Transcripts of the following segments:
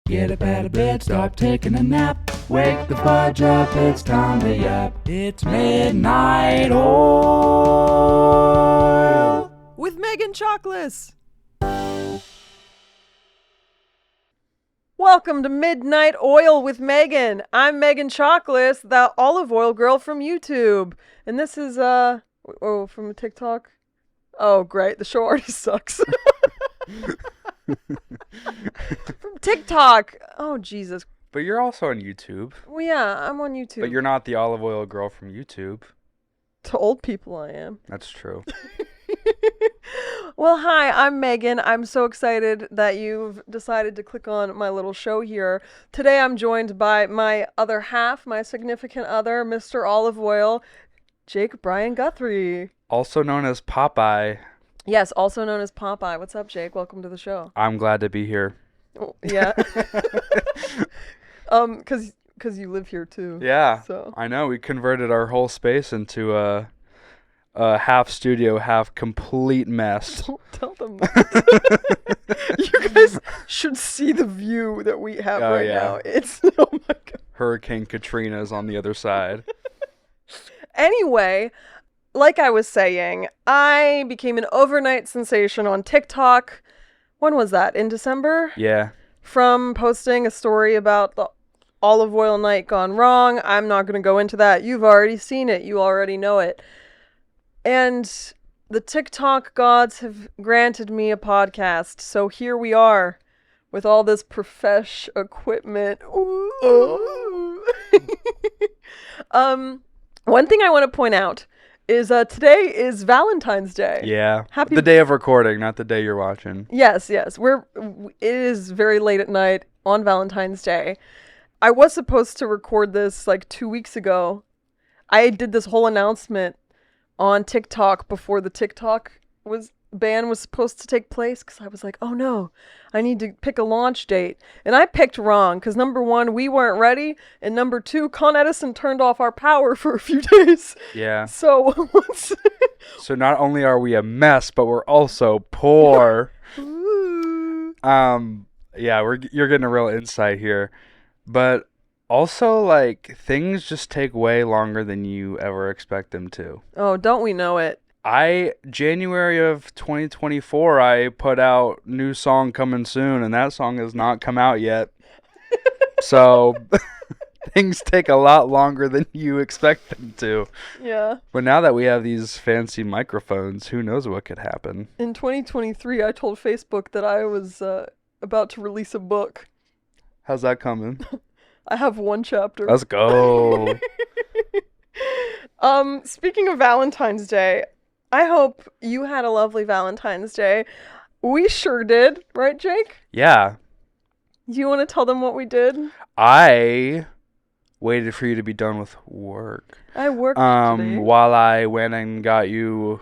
Get up out of bed, start taking a nap. Wake the fudge up, it's time to yap. It's Midnight Oil with Megan Chacalos. Welcome to Midnight Oil with Megan. I'm Megan Chacalos, the olive oil girl from YouTube. And this is, from TikTok? Oh, great. The show already sucks. From TikTok. Oh, Jesus. But you're also on YouTube. Well, yeah, I'm on YouTube. But you're not the olive oil girl from YouTube. To old people, I am. That's true. Well, hi, I'm Megan. I'm so excited that you've decided to click on my little show here. Today I'm joined by my other half, my significant other, Mr. Olive Oil, Bryan Guthrie. Also known as Popeye. Yes, also known as Popeye. What's up, Jake? Welcome to the show. I'm glad to be here. Oh, yeah. Because you live here too. Yeah, so. I know. We converted our whole space into a half studio, half complete mess. Don't tell them that. You guys should see the view that we have now. It's, oh my God. Hurricane Katrina's on the other side. Anyway, like I was saying, I became an overnight sensation on TikTok. When was that? In December? Yeah. From posting a story about the olive oil night gone wrong. I'm not going to go into that. You've already seen it. You already know it. And the TikTok gods have granted me a podcast. So here we are with all this profesh equipment. Ooh. One thing I want to point out is today is Valentine's Day. Yeah. The day of recording, not the day you're watching. Yes. It is very late at night on Valentine's Day. I was supposed to record this like 2 weeks ago. I did this whole announcement on TikTok before the TikTok ban was supposed to take place, because I was like, oh no, I need to pick a launch date. And I picked wrong, because number one, we weren't ready, and number two, Con Edison turned off our power for a few days. Yeah. So So not only are we a mess, but we're also poor. Yeah, you're getting a real insight here. But also, like, things just take way longer than you ever expect them to. Oh, don't we know it? January of 2024, I put out new song coming soon, and that song has not come out yet. So things take a lot longer than you expect them to. Yeah. But now that we have these fancy microphones, who knows what could happen? In 2023, I told Facebook that I was about to release a book. How's that coming? I have one chapter. Let's go. Speaking of Valentine's Day, I hope you had a lovely Valentine's Day. We sure did, right, Jake? Yeah. Do you want to tell them what we did? I waited for you to be done with work. I worked today. While I went and got you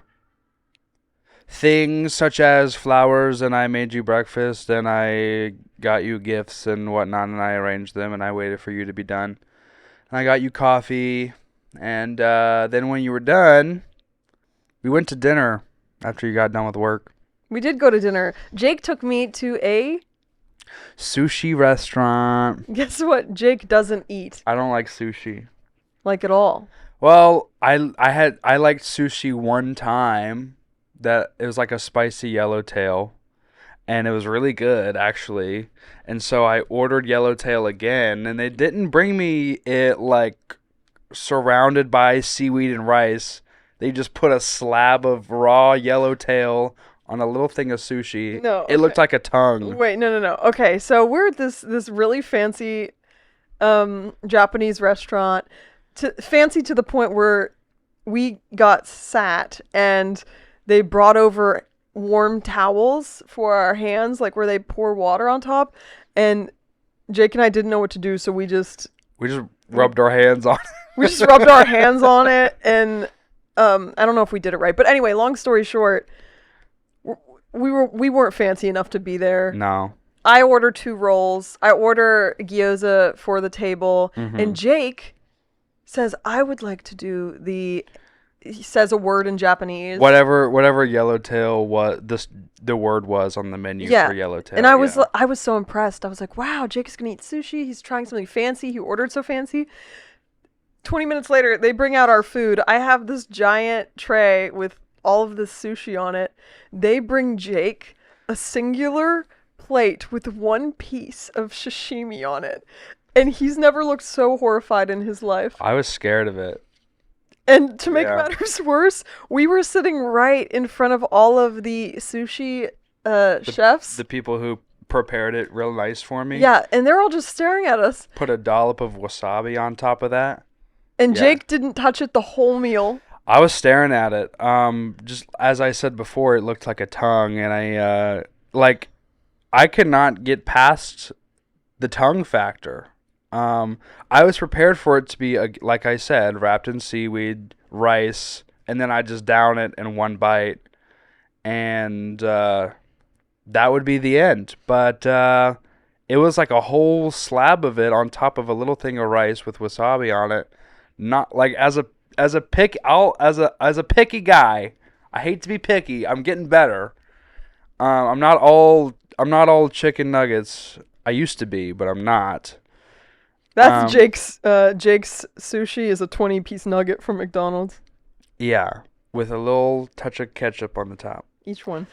things such as flowers, and I made you breakfast, and I got you gifts and whatnot, and I arranged them, and I waited for you to be done. And I got you coffee, and then when you were done, we went to dinner after you got done with work. We did go to dinner. Jake took me to a sushi restaurant. Guess what Jake doesn't eat? I don't like sushi. Like at all? Well, I liked sushi one time. That it was like a spicy yellowtail, and it was really good, actually. And so I ordered yellowtail again, and they didn't bring me it like surrounded by seaweed and rice. They just put a slab of raw yellowtail on a little thing of sushi. No, okay. It looked like a tongue. Wait, no. Okay, so we're at this really fancy Japanese restaurant, fancy to the point where we got sat and they brought over warm towels for our hands, like where they pour water on top. And Jake and I didn't know what to do, so we just rubbed our hands on it. We just rubbed our hands on it, and I don't know if we did it right. But anyway, long story short, we weren't fancy enough to be there. No. I order 2 rolls. I order gyoza for the table. Mm-hmm. And Jake says, I would like to do the he says a word in Japanese. Whatever yellowtail was, the word was on the menu for yellowtail. And I was so impressed. I was like, wow, Jake is gonna eat sushi. He's trying something fancy. He ordered so fancy. 20 minutes later, they bring out our food. I have this giant tray with all of this sushi on it. They bring Jake a singular plate with one piece of sashimi on it. And he's never looked so horrified in his life. I was scared of it. And to make matters worse, we were sitting right in front of all of the sushi chefs. The people who prepared it real nice for me. Yeah, and they're all just staring at us. Put a dollop of wasabi on top of that. And Jake didn't touch it the whole meal. I was staring at it. Just as I said before, it looked like a tongue, and I could not get past the tongue factor. I was prepared for it to be, like I said, wrapped in seaweed, rice, and then I just down it in one bite, and that would be the end. But it was like a whole slab of it on top of a little thing of rice with wasabi on it. Not like as a picky guy. I hate to be picky. I'm getting better. I'm not all chicken nuggets. I used to be, but I'm not. That's Jake's sushi is a 20-piece nugget from McDonald's. Yeah, with a little touch of ketchup on the top. Each one.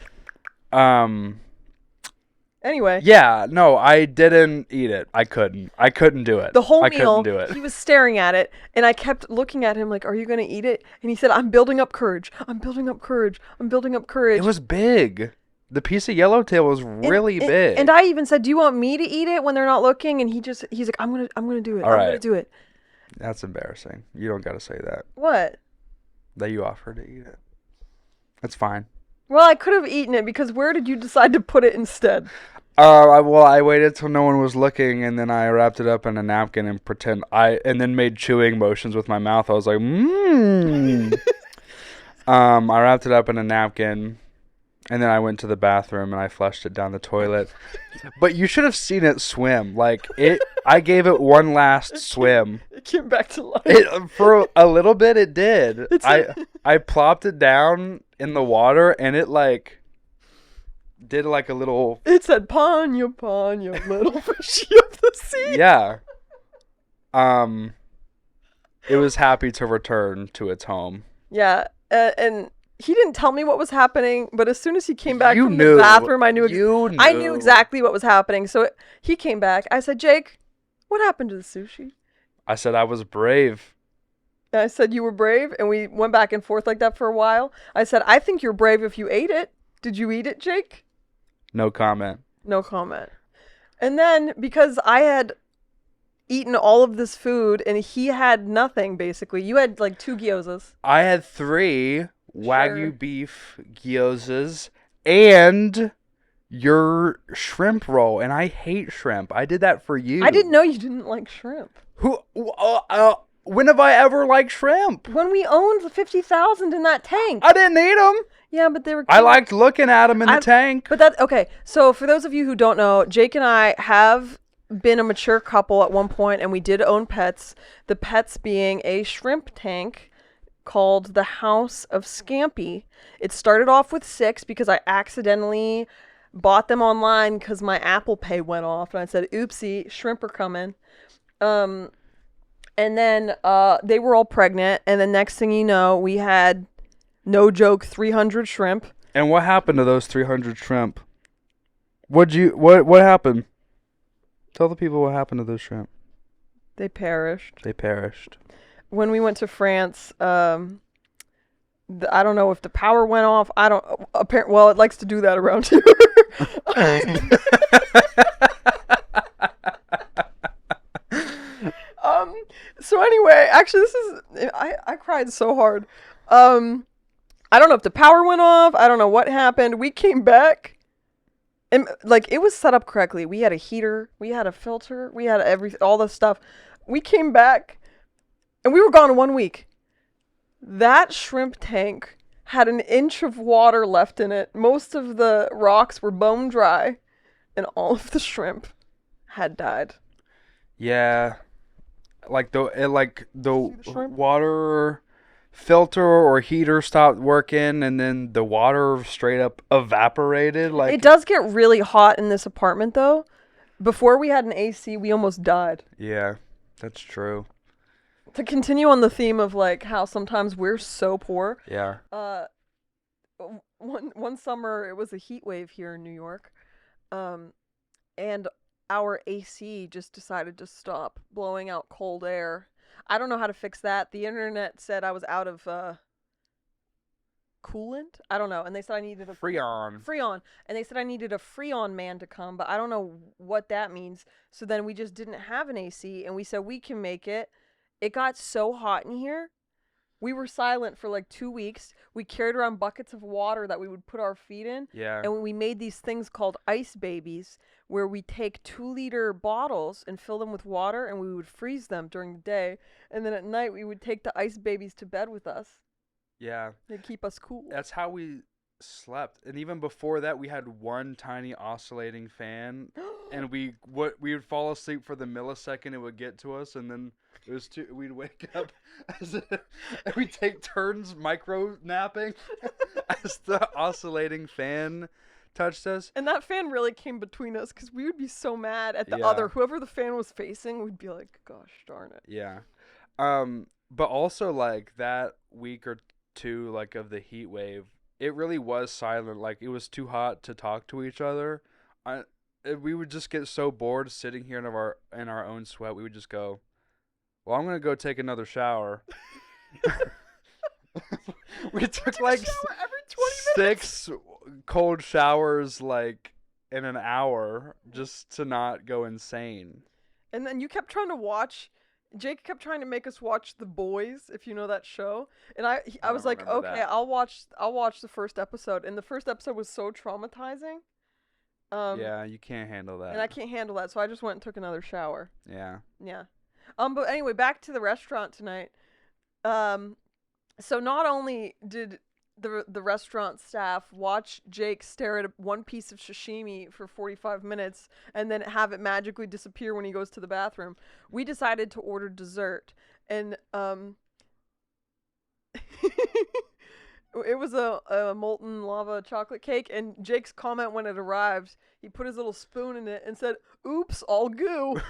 Anyway. Yeah, no, I didn't eat it. I couldn't do it. The whole meal, couldn't do it. He was staring at it, and I kept looking at him like, are you going to eat it? And he said, I'm building up courage. I'm building up courage. I'm building up courage. It was big. The piece of yellowtail was really big. And I even said, do you want me to eat it when they're not looking? And he's like, I'm gonna do it. All I'm right. gonna do it. That's embarrassing. You don't got to say that. What? That you offered to eat it. That's fine. Well, I could have eaten it because where did you decide to put it instead? I waited till no one was looking, and then I wrapped it up in a napkin and then made chewing motions with my mouth. I was like, I wrapped it up in a napkin, and then I went to the bathroom and I flushed it down the toilet. But you should have seen it swim. I gave it one last swim. It came back to life. For a little bit, it did. I plopped it down in the water, and it did like a little... It said, Panya, little fishy of the sea. Yeah. It was happy to return to its home. Yeah, and he didn't tell me what was happening, but as soon as he came back from the bathroom, I knew exactly what was happening. So he came back. I said, Jake, what happened to the sushi? I said I was brave. And I said, you were brave? And we went back and forth like that for a while. I said, I think you're brave if you ate it. Did you eat it, Jake? No comment. No comment. And then, because I had eaten all of this food and he had nothing, basically. You had like 2 gyozas. I had 3 Wagyu beef gyozas and your shrimp roll. And I hate shrimp. I did that for you. I didn't know you didn't like shrimp. When have I ever liked shrimp? When we owned 50,000 in that tank. I didn't eat them. Yeah, but they were cute. I liked looking at them in the tank. But okay. So for those of you who don't know, Jake and I have been a mature couple at one point, and we did own pets. The pets being a shrimp tank called the House of Scampy. It started off with 6 because I accidentally bought them online because my Apple Pay went off, and I said, oopsie, shrimp are coming. And then they were all pregnant, and the next thing you know, we had, no joke, 300 shrimp. And what happened to those 300 shrimp? What happened? Tell the people what happened to those shrimp. They perished. When we went to France, I don't know if the power went off. Well, it likes to do that around here. So anyway, actually, I cried so hard. I don't know if the power went off. I don't know what happened. We came back, and it was set up correctly. We had a heater, we had a filter, we had all this stuff. We came back, and we were gone in 1 week. That shrimp tank had an inch of water left in it. Most of the rocks were bone dry, and all of the shrimp had died. Yeah. The water filter or heater stopped working, and then the water straight up evaporated. Like It does get really hot in this apartment, though. Before we had an AC, we almost died. Yeah, that's true. To continue on the theme of like how sometimes we're so poor. Yeah. One summer it was a heat wave here in New York, and our AC just decided to stop blowing out cold air. I don't know how to fix that. The internet said I was out of coolant. I don't know, and they said I needed a Freon, and they said I needed a Freon man to come, but I don't know what that means. So then we just didn't have an AC, and we said we can make it. It got so hot in here. We were silent for like 2 weeks. We carried around buckets of water that we would put our feet in. Yeah. And we made these things called ice babies, where we take 2-liter bottles and fill them with water, and we would freeze them during the day. And then at night, we would take the ice babies to bed with us. Yeah. They'd keep us cool. That's how we slept. And even before that, we had one tiny oscillating fan, and we would fall asleep for the millisecond it would get to us, and then we'd wake up and we'd take turns micro napping as the oscillating fan touched us. And that fan really came between us because we would be so mad at the Yeah. other, whoever the fan was facing, we'd be like, gosh darn it. Yeah. But also like that week or two like of the heat wave, it really was silent. Like it was too hot to talk to each other. We would just get so bored sitting here in our own sweat. We would just go, well, I'm gonna go take another shower. We took like Every 20 minutes. 6 cold showers like in an hour just to not go insane. And then you kept trying to watch. Jake kept trying to make us watch The Boys, if you know that show. And I was don't like, remember okay, that. I'll watch the first episode. And the first episode was so traumatizing. Yeah, you can't handle that. And I can't handle that, so I just went and took another shower. Yeah. Yeah. But anyway, back to the restaurant tonight. So not only did the restaurant staff watch Jake stare at one piece of sashimi for 45 minutes and then have it magically disappear when he goes to the bathroom, we decided to order dessert. And it was a molten lava chocolate cake, and Jake's comment when it arrived, he put his little spoon in it and said, "Oops, all goo."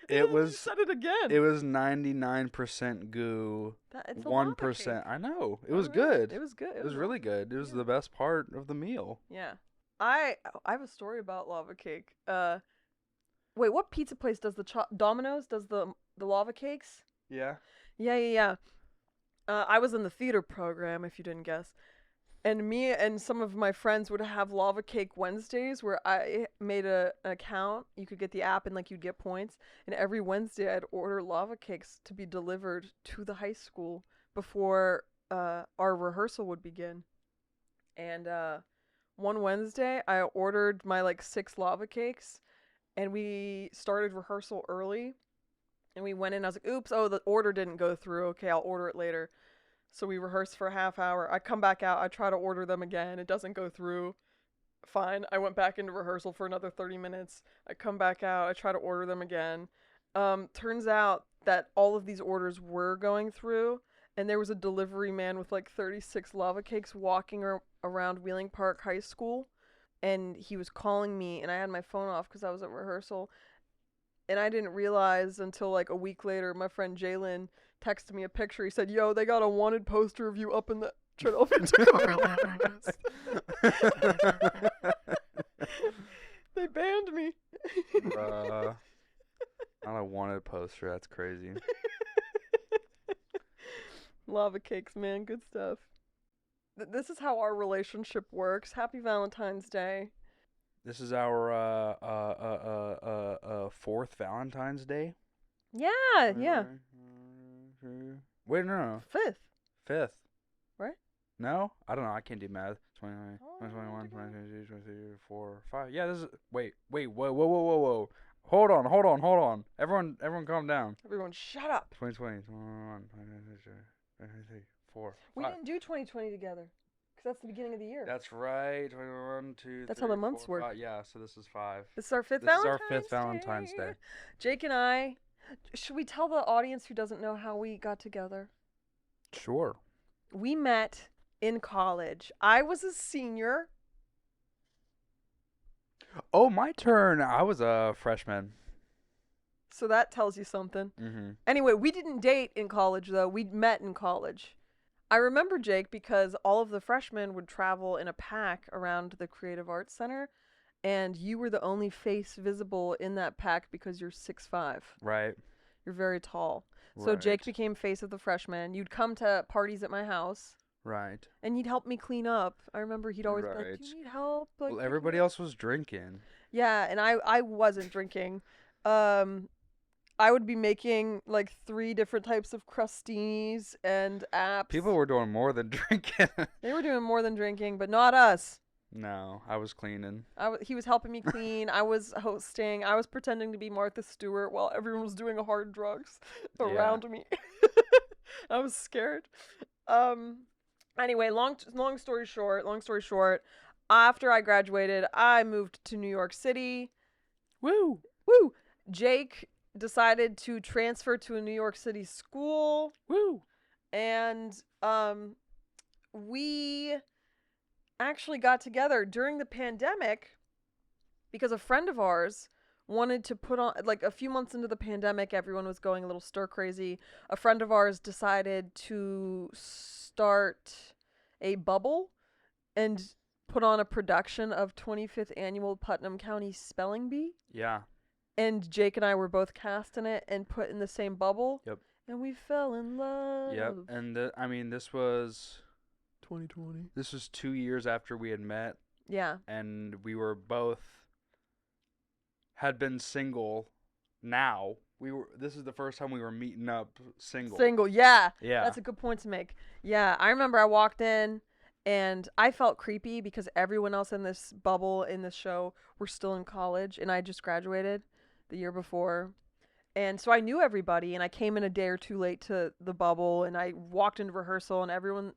It And then he was said it again. It was 99% goo. It's a lava 1%. cake. I know. It was Oh, really? good. It was good. It was really good. It was the best part of the meal. Yeah. I have a story about lava cake. Wait, what pizza place does Domino's does the lava cakes? Yeah. Yeah. I was in the theater program, if you didn't guess. And me and some of my friends would have lava cake Wednesdays where I made an account. You could get the app and like you'd get points. And every Wednesday I'd order lava cakes to be delivered to the high school before our rehearsal would begin. And one Wednesday I ordered my like 6 lava cakes, and we started rehearsal early. And we went in, I was like, oops, oh, the order didn't go through. Okay, I'll order it later. So we rehearsed for a half hour. I come back out. I try to order them again. It doesn't go through. Fine. I went back into rehearsal for another 30 minutes. I come back out. I try to order them again. Turns out that all of these orders were going through, and there was a delivery man with like 36 lava cakes walking around Wheeling Park High School, and he was calling me, and I had my phone off because I was at rehearsal. And I didn't realize until like a week later, my friend Jalen texted me a picture. He said, "Yo, they got a wanted poster of you up in the Philadelphia Car." They banned me. Not a wanted poster. That's crazy. Lava cakes, man. Good stuff. This is how our relationship works. Happy Valentine's Day. This is our 4th Valentine's Day. Yeah. Wait, no. 5th. 5th. Right? No? I don't know. I can't do math. 20, Oh, 21, yeah. 22, 23, 24, 5. Yeah, this is... Wait. Whoa. Hold on. Everyone calm down. Everyone, shut up. 2020, 21, 22, 23, 4, We 5. didn't do 2020 together. Because that's the beginning of the year. That's right. 21, 2, That's 3, how the months 4, work. 5. Yeah, so this is 5. This is our 5th This is Valentine's our 5th Valentine's Day. Jake and I Should we tell the audience who doesn't know how we got together? Sure. We met in college. I was a senior. Oh, my turn. I was a freshman. So that tells you something. Mm-hmm. Anyway, we didn't date in college, though. We met in college. I remember Jake because all of the freshmen would travel in a pack around the Creative Arts Center, and you were the only face visible in that pack because you're 6'5". Right. You're very tall. So Jake Right. became face of the freshmen. You'd come to parties at my house, Right. and you'd help me clean up. I remember he'd always be like, Right. "Do you need help?" Like, Well, picking everybody up?" else was drinking. Yeah, and I wasn't drinking. I would be making like 3 different types of crustinis and apps. People were doing more than drinking. They were doing more than drinking, but not us. No, I was cleaning. He was helping me clean. I was hosting. I was pretending to be Martha Stewart while everyone was doing hard drugs around me. I was scared. Anyway, long story short, after I graduated, I moved to New York City. Woo! Woo! Jake decided to transfer to a New York City school. Woo! And we actually got together during the pandemic because a friend of ours wanted to put on, like, a few months into the pandemic, everyone was going a little stir crazy. A friend of ours decided to start a bubble and put on a production of 25th Annual Putnam County Spelling Bee. Yeah. And Jake and I were both cast in it and put in the same bubble. Yep. And we fell in love. Yep. And I mean, this was 2020. This was 2 years after we had met, Yeah. and we were both had been single. Now this is the first time we were meeting up single. Single, yeah. Yeah. That's a good point to make. Yeah, I remember I walked in and I felt creepy because everyone else in this bubble in this show were still in college and I just graduated the year before. And so I knew everybody and I came in a day or two late to the bubble and I walked into rehearsal and everyone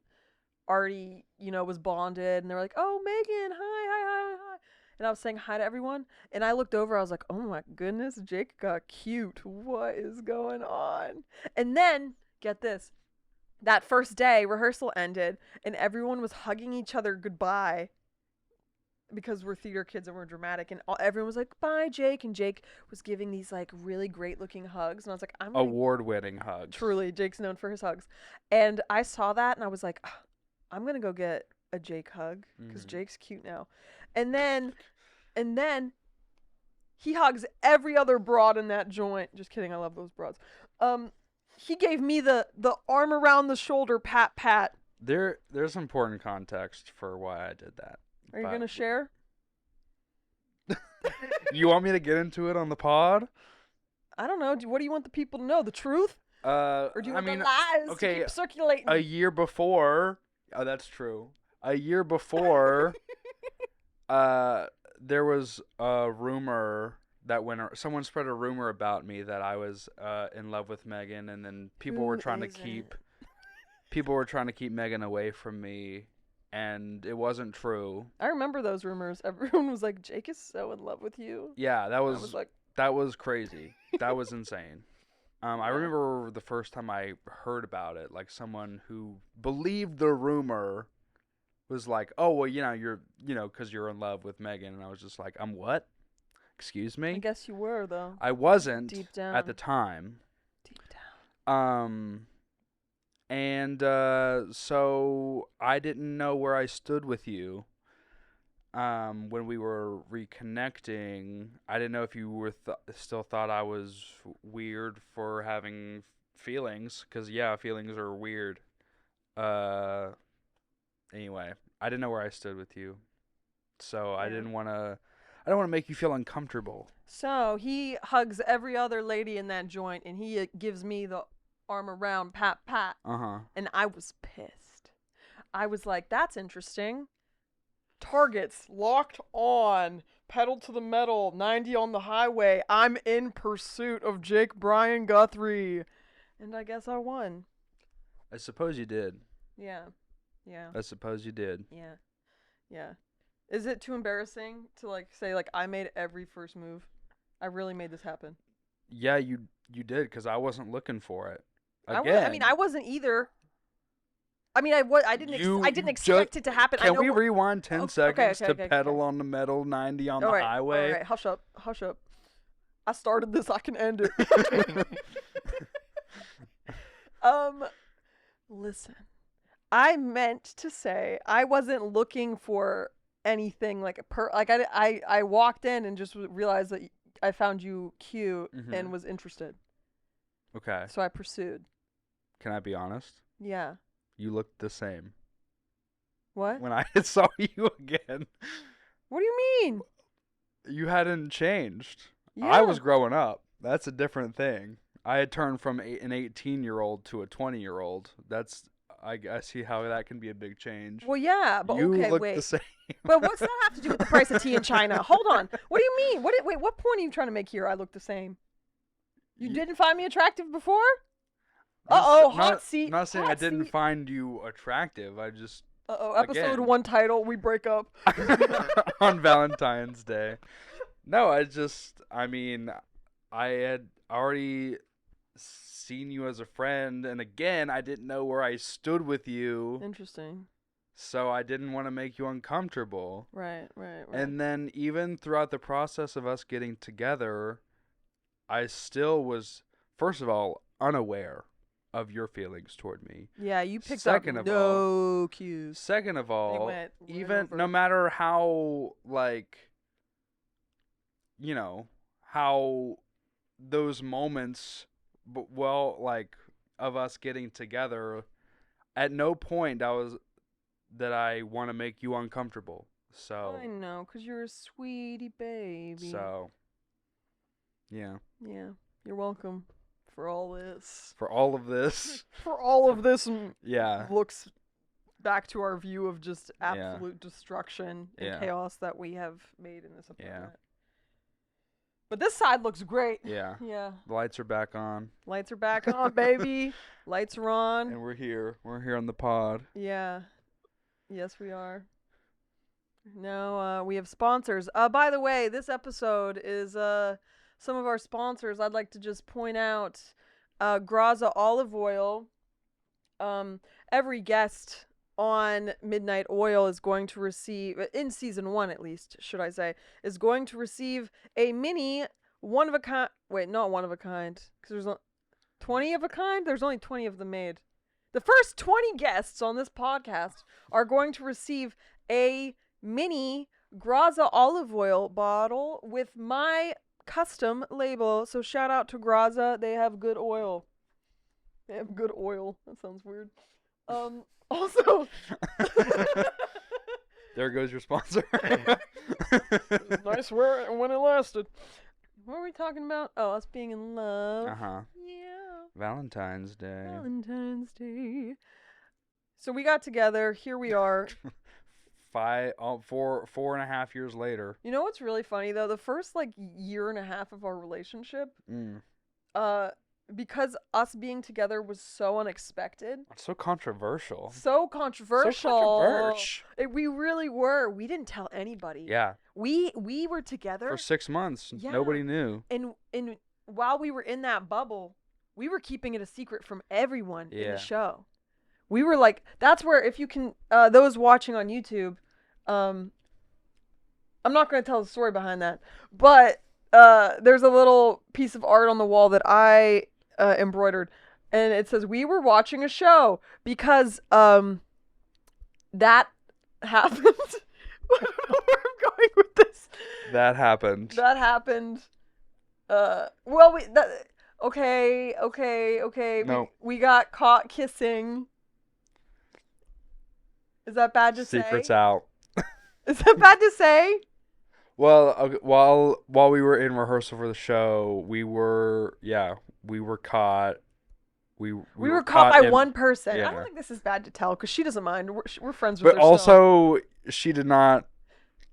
already, was bonded and they were like, "Oh, Megan, hi. And I was saying hi to everyone. And I looked over, I was like, "Oh my goodness, Jake got cute. What is going on?" And then, get this, that first day, rehearsal ended, and everyone was hugging each other goodbye because we're theater kids and we're dramatic. And everyone was like, "Bye, Jake." And Jake was giving these, like, really great looking hugs. And I was like, award-winning hugs. Truly, Jake's known for his hugs. And I saw that, and I was like, I'm going to go get a Jake hug because Jake's cute now. And then he hugs every other broad in that joint. Just kidding, I love those broads. He gave me the arm around the shoulder pat. There's important context for why I did that. Are you going to share? You want me to get into it on the pod? I don't know. What do you want the people to know? The truth? Or do you want the lies to keep circulating? A year before, oh, that's true. A year before, there was a rumor that someone spread a rumor about me that I was in love with Megan, and then people were trying to keep Megan away from me, and it wasn't true. I remember those rumors. Everyone was like, "Jake is so in love with you." Yeah, that was crazy. That was insane. I remember the first time I heard about it, like someone who believed the rumor was like, "Oh, well, you're because you're in love with Megan," and I was just like, "I'm what? Excuse me?" I guess you were, though. I wasn't deep down. at the time. Deep down. And so I didn't know where I stood with you. When we were reconnecting, I didn't know if you were still thought I was weird for having feelings, because feelings are weird. Anyway, I didn't know where I stood with you, so I don't want to make you feel uncomfortable. So he hugs every other lady in that joint, and he gives me the arm around pat. And I was pissed. I was like, "That's interesting. Targets locked on, pedal to the metal, 90 on the highway. I'm in pursuit of Jake Bryan Guthrie." And I guess I won. I suppose you did. Yeah. I suppose you did. Yeah. Is it too embarrassing to say I made every first move? I really made this happen. Yeah, you did, because I wasn't looking for it. I Again. wasn't either. I mean, I didn't expect it to happen. Can we rewind 10 seconds to okay. pedal on the metal 90 on the highway? All right, hush up. I started this, I can end it. Listen. I meant to say I wasn't looking for anything like I walked in and just realized that I found you cute and was interested. Okay. So I pursued. Can I be honest? Yeah. You looked the same. What? When I saw you again. What do you mean? You hadn't changed. Yeah. I was growing up. That's a different thing. I had turned from an 18-year-old to a 20-year-old. I see how that can be a big change. Well, yeah, but you okay, look wait. the same. But what's that have to do with the price of tea in China? Hold on. What do you mean? Wait, what point are you trying to make here? I look the same. You didn't find me attractive before? Hot seat. I'm not saying I didn't seat. find you attractive. I just. Episode 1 title, we break up. On Valentine's Day. No, I had already seen you as a friend, and again, I didn't know where I stood with you. Interesting. So I didn't want to make you uncomfortable. Right. And then even throughout the process of us getting together, I still was, first of all, unaware of your feelings toward me. Yeah, you picked Second up of no cues. Second of all, went even over. no matter how, like, you know, how those moments, of us getting together, at no point that I want to make you uncomfortable. So I know, 'cause you're a sweetie baby. So, yeah. Yeah, you're welcome for all this. For all of this. For all of this Yeah. looks back to our view of just absolute destruction and chaos that we have made in this apartment. Yeah. But this side looks great. Yeah. Yeah. The lights are back on. Lights are back on, baby. Lights are on. And we're here. We're here on the pod. Yeah. Yes, we are. Now, we have sponsors. By the way, this episode is some of our sponsors. I'd like to just point out Graza Olive Oil. Every guest on Midnight Oil is going to receive, in season 1 at least, should I say, is going to receive a mini one-of-a-kind, wait, not one-of-a-kind, because there's 20 of a kind? There's only 20 of them made. The first 20 guests on this podcast are going to receive a mini Graza olive oil bottle with my custom label. So shout out to Graza. They have good oil. They have good oil. That sounds weird. Also, there goes your sponsor. Nice when it lasted. What were we talking about? Oh, us being in love. Uh-huh. Yeah. Valentine's Day. Valentine's Day. So we got together. Here we are. 4.5 years later. You know what's really funny though? The first year and a half of our relationship, because us being together was so unexpected. So controversial. So controversial. We really were. We didn't tell anybody. Yeah. We were together for 6 months. Yeah. Nobody knew. And while we were in that bubble, we were keeping it a secret from everyone in the show. We were like, that's where, if you can, those watching on YouTube, I'm not going to tell the story behind that, but there's a little piece of art on the wall that I embroidered, and it says, we were watching a show, because that happened. I don't know where I'm going with this. That happened. Okay. No. We got caught kissing. Is that bad to say? Secret's out. Is that bad to say? Well, while we were in rehearsal for the show, we were caught. We were caught by one person. Yeah. I don't think this is bad to tell because she doesn't mind. We're friends with her. But also, she did not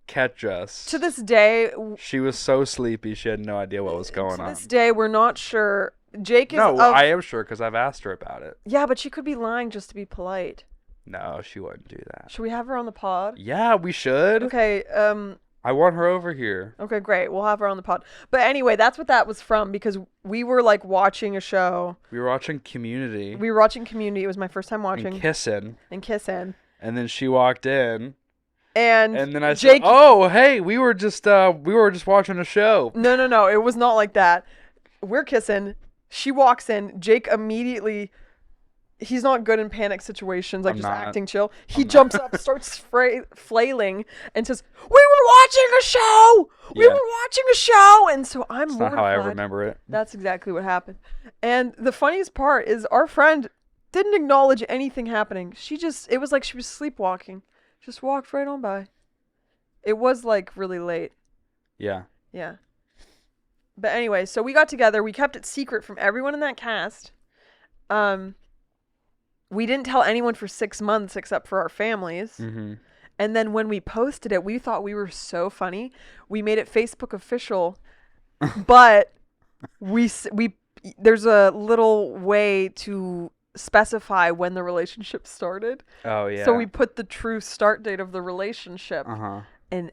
catch us. To this day, she was so sleepy she had no idea what was going on. To this day, we're not sure. Jake is. No, I am sure because I've asked her about it. Yeah, but she could be lying just to be polite. No, she wouldn't do that. Should we have her on the pod? Yeah, we should. Okay. I want her over here. Okay, great. We'll have her on the pod. But anyway, that's what that was from, because we were like watching a show. We were watching Community. We were watching Community. It was my first time watching. And kissing. And then she walked in. And then I Jake, said, "Oh, hey, we were just watching a show." No. It was not like that. We're kissing. She walks in. Jake immediately. He's not good in panic situations, like acting chill. He jumps up, starts flailing, and says, "We were watching a show! We were watching a show!" And so I'm mortified. That's not how I remember it. That's exactly what happened. And the funniest part is our friend didn't acknowledge anything happening. It was like she was sleepwalking. Just walked right on by. It was like really late. Yeah. Yeah. But anyway, so we got together. We kept it secret from everyone in that cast. We didn't tell anyone for 6 months except for our families. Mm-hmm. And then when we posted it, we thought we were so funny. We made it Facebook official, but there's a little way to specify when the relationship started. Oh yeah. So we put the true start date of the relationship. Uh-huh. And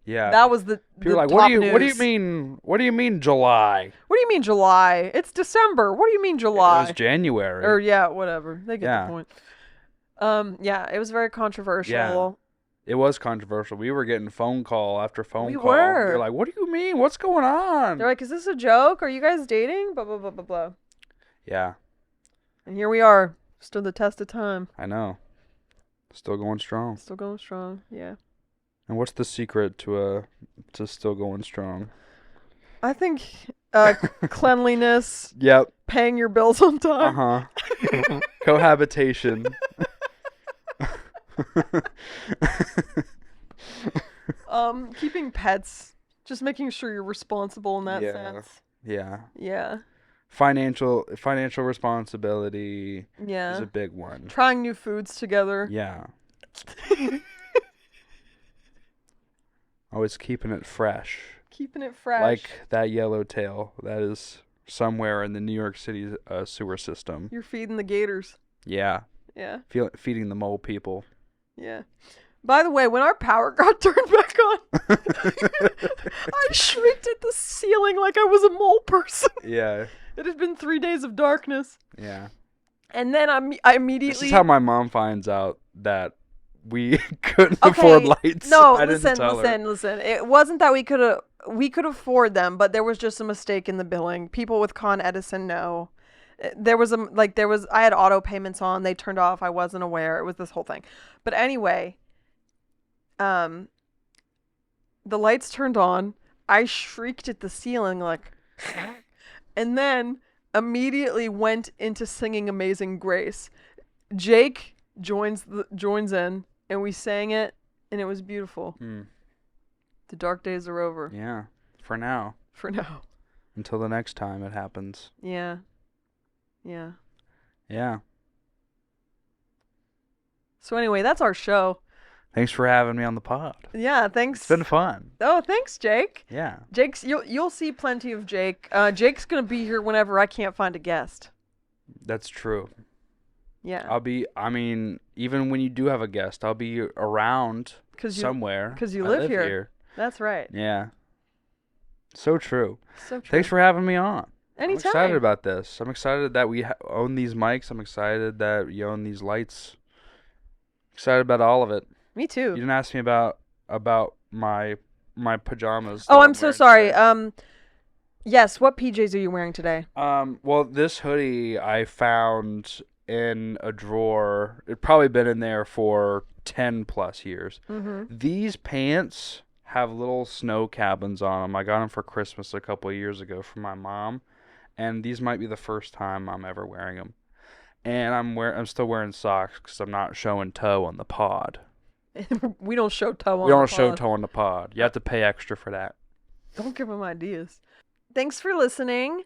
yeah, that was the people are like, top what do you news. mean? What do you mean July? What do you mean July? It's December. What do you mean July? It was January. Or yeah, whatever. They get the point. Yeah, it was very controversial. Yeah. It was controversial. We were getting phone call after phone call. Were. They're like, "What do you mean? What's going on?" They're like, "Is this a joke? Are you guys dating?" Blah blah blah blah blah. Yeah. And here we are, stood the test of time. I know. Still going strong. Still going strong. Yeah. And what's the secret to still going strong? I think cleanliness. Yep. Paying your bills on time. Uh-huh. Cohabitation. Keeping pets. Just making sure you're responsible in that sense. Yeah. Yeah. Financial responsibility is a big one. Trying new foods together. Yeah. Always keeping it fresh. Keeping it fresh. Like that yellowtail that is somewhere in the New York City sewer system. You're feeding the gators. Yeah. Yeah. Feeding the mole people. Yeah. By the way, when our power got turned back on, I shrieked at the ceiling like I was a mole person. Yeah. It had been 3 days of darkness. Yeah. And then I immediately... This is how my mom finds out that we couldn't afford lights. No, listen. It wasn't that we could afford them, but there was just a mistake in the billing. People with Con Edison know. I had auto payments on. They turned off. I wasn't aware. It was this whole thing. But anyway, the lights turned on. I shrieked at the ceiling like, and then immediately went into singing Amazing Grace. Jake joins in, and we sang it, and it was beautiful. The dark days are over. Yeah, for now. Until the next time it happens. Yeah. So anyway, that's our show. Thanks for having me on the pod. Yeah, thanks. It's been fun. Oh, thanks, Jake. Yeah. You'll see plenty of Jake. Jake's gonna be here whenever I can't find a guest. That's true. Yeah. Even when you do have a guest, I'll be around somewhere. Because you live here. That's right. Yeah. So true. Thanks for having me on. Anytime. I'm excited about this. I'm excited that we own these mics. I'm excited that you own these lights. Excited about all of it. Me too. You didn't ask me about my pajamas. Oh, I'm so sorry. Yes, what PJs are you wearing today? Well, this hoodie I found in a drawer. It'd probably been in there for 10 plus years. Mm-hmm. These pants have little snow cabins on them. I got them for Christmas a couple of years ago from my mom, and these might be the first time I'm ever wearing them. And I'm still wearing socks because I'm not showing toe on the pod. We don't show toe on the pod. We don't show toe on the pod. You have to pay extra for that. Don't give them ideas. Thanks for listening.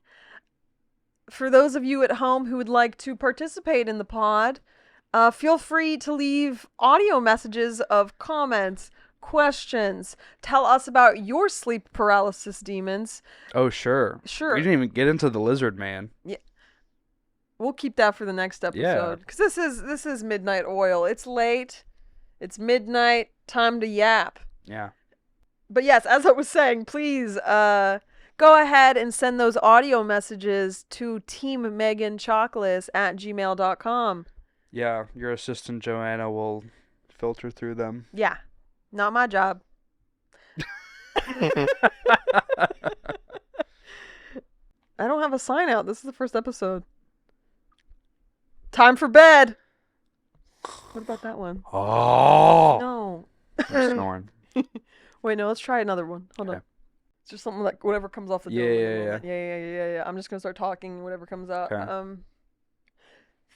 For those of you at home who would like to participate in the pod, feel free to leave audio messages of comments, questions. Tell us about your sleep paralysis demons. Oh, sure. Sure. We didn't even get into the lizard man. Yeah. We'll keep that for the next episode. Because this is Midnight Oil. It's late. It's midnight. Time to yap. Yeah. But yes, as I was saying, please go ahead and send those audio messages to teammeganchocolates@gmail.com. Yeah, your assistant Joanna will filter through them. Yeah, not my job. I don't have a sign out. This is the first episode. Time for bed. What about that one? Oh, No. I'm snoring. Wait, no, let's try another one. Hold Okay. on. It's just something like whatever comes off the dome. Yeah, at the yeah, moment. Yeah. I'm just gonna start talking, whatever comes out. Okay.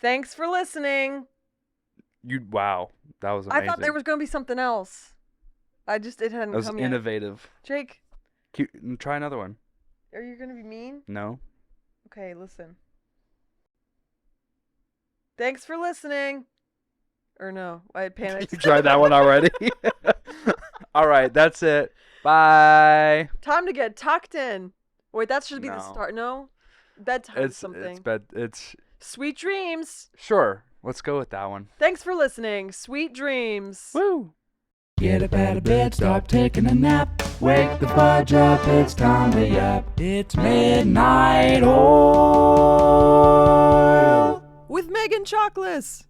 Thanks for listening. Wow, that was amazing. I thought there was gonna be something else. It hadn't That was come yet. innovative. Jake, Try another one. are you gonna be mean? No. Okay, listen. Thanks for listening. Or no, I panicked. You tried that one already. All right, that's it. Bye. Time to get tucked in. Wait, that should be the No. start. No, bedtime something. It's Sweet dreams. sure. Let's go with that one. Thanks for listening. Sweet dreams. Woo. Get up out of bed, stop taking a nap. Wake the fudge up, it's time to yap. It's midnight oil. With Megan Chocolates.